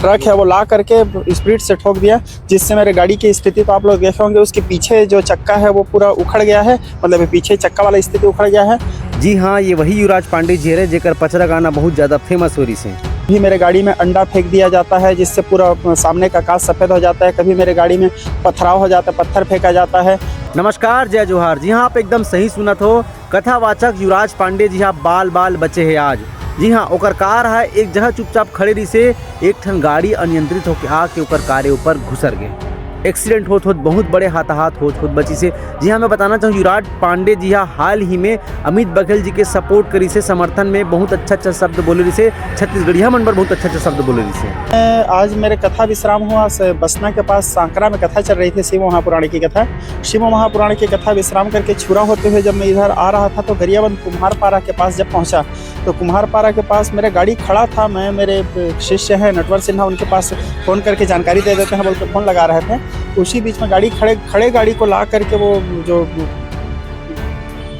Truck है वो ला करके स्पीड से ठोक दिया, जिससे मेरे गाड़ी की स्थिति तो आप लोग देखे होंगे, उसके पीछे जो चक्का है वो पूरा उखड़ गया है, मतलब पीछे चक्का वाला स्थिति उखड़ गया है। जी हाँ, ये वही युवराज पांडे जी है जेकर पचरा गाना बहुत ज़्यादा फेमस हो रही से। कभी मेरे गाड़ी में अंडा फेंक दिया जाता है जिससे पूरा सामने का कांच सफ़ेद हो जाता है, कभी मेरे गाड़ी में पथराव हो जाता है, पत्थर फेंका जाता है। नमस्कार, जय जोहार। जी हाँ, आप एकदम सही सुना हो। कथावाचक युवराज पांडे जी हाँ बाल बाल बचे हैं आज। जी हाँ, ओकर कार है एक जगह चुपचाप खड़े रही से एक ठन गाड़ी अनियंत्रित होकर आके ओकर कार ऊपर घुसर गए। एक्सीडेंट होत बहुत बड़े हाथाहाथ होत बची से। जी हाँ, मैं बताना चाहूँ युवराज पांडे जी हाँ हाल ही में अमित बघेल जी के सपोर्ट करी से, समर्थन में बहुत अच्छा शब्द बोले रही से, छत्तीसगढ़िया मन पर बहुत अच्छा शब्द बोले रही से। आज मेरे कथा विश्राम हुआ बसना के पास सांकरा में कथा चल रही थी, शिव महापुराण की कथा। शिव महापुराण की कथा विश्राम करके छुरा होते हुए जब मैं इधर आ रहा था तो गरियाबंद कुम्हारपारा के पास जब पहुंचा तो कुम्हारपारा के पास मेरे गाड़ी खड़ा था। मैं मेरे शिष्य हैं नटवर सिन्हा, उनके पास फ़ोन करके जानकारी दे देते हैं बोल के फ़ोन लगा रहे थे। उसी बीच में गाड़ी खड़े गाड़ी को ला करके वो जो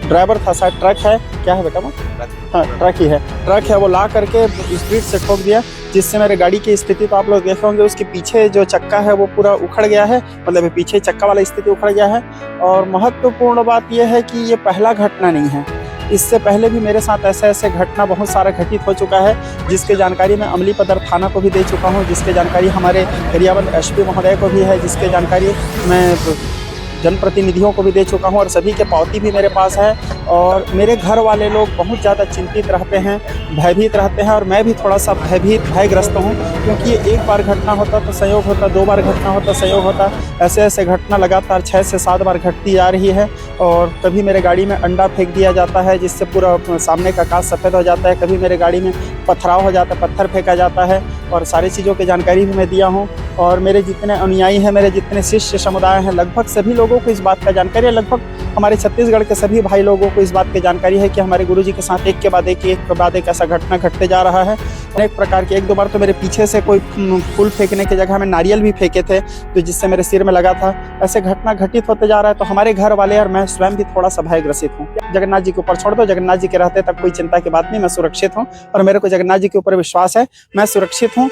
ड्राइवर था, शायद ट्रक है, क्या है बेटा वो? हाँ, ट्रक ही है। ट्रक है वो ला करके स्पीड से ठोक दिया, जिससे मेरे गाड़ी की स्थिति तो आप लोग देखे होंगे, उसके पीछे जो चक्का है वो पूरा उखड़ गया है, मतलब पीछे चक्का वाला स्थिति उखड़ गया है। और महत्वपूर्ण बात यह है कि ये पहला घटना नहीं है, इससे पहले भी मेरे साथ ऐसे घटना बहुत सारा घटित हो चुका है, जिसके जानकारी मैं अमलीपदर थाना को भी दे चुका हूँ, जिसके जानकारी हमारे गरियाबंद एसपी महोदय को भी है, जिसके जानकारी मैं जनप्रतिनिधियों को भी दे चुका हूं और सभी के पावती भी मेरे पास है। और मेरे घर वाले लोग बहुत ज़्यादा चिंतित रहते हैं, भयभीत रहते हैं, और मैं भी थोड़ा सा भयग्रस्त हूं, क्योंकि एक बार घटना होता तो संयोग होता, 2 बार घटना होता संयोग होता, ऐसे घटना लगातार 6 से 7 बार घटती जा रही है। और कभी मेरे गाड़ी में अंडा फेंक दिया जाता है जिससे पूरा सामने का कांच सफ़ेद हो जाता है, कभी मेरे गाड़ी में पथराव हो जाता है, पत्थर फेंका जाता है, और सारी चीज़ों की जानकारी भी मैं दिया हूँ। और मेरे जितने अनुयायी हैं, मेरे जितने शिष्य समुदाय हैं, लगभग सभी लोगों को इस बात का जानकारी है। लगभग हमारे छत्तीसगढ़ के सभी भाई लोगों को इस बात की जानकारी है कि हमारे गुरुजी के साथ एक के बाद एक ऐसा घटना घटते जा रहा है। अनेक प्रकार के 1-2 बार तो मेरे पीछे से कोई फूल फेंकने की जगह में नारियल भी फेंके थे, तो जिससे मेरे सिर में लगा था। ऐसे घटना घटित होते जा रहा है, तो हमारे घर वाले और मैं स्वयं भी थोड़ा सा भयग्रसित हूँ। जगन्नाथ जी के ऊपर छोड़ दो, जगन्नाथ जी के रहते तक कोई चिंता की बात नहीं, मैं सुरक्षित हूँ और मेरे को जगन्नाथ जी के ऊपर विश्वास है, मैं सुरक्षित हूँ।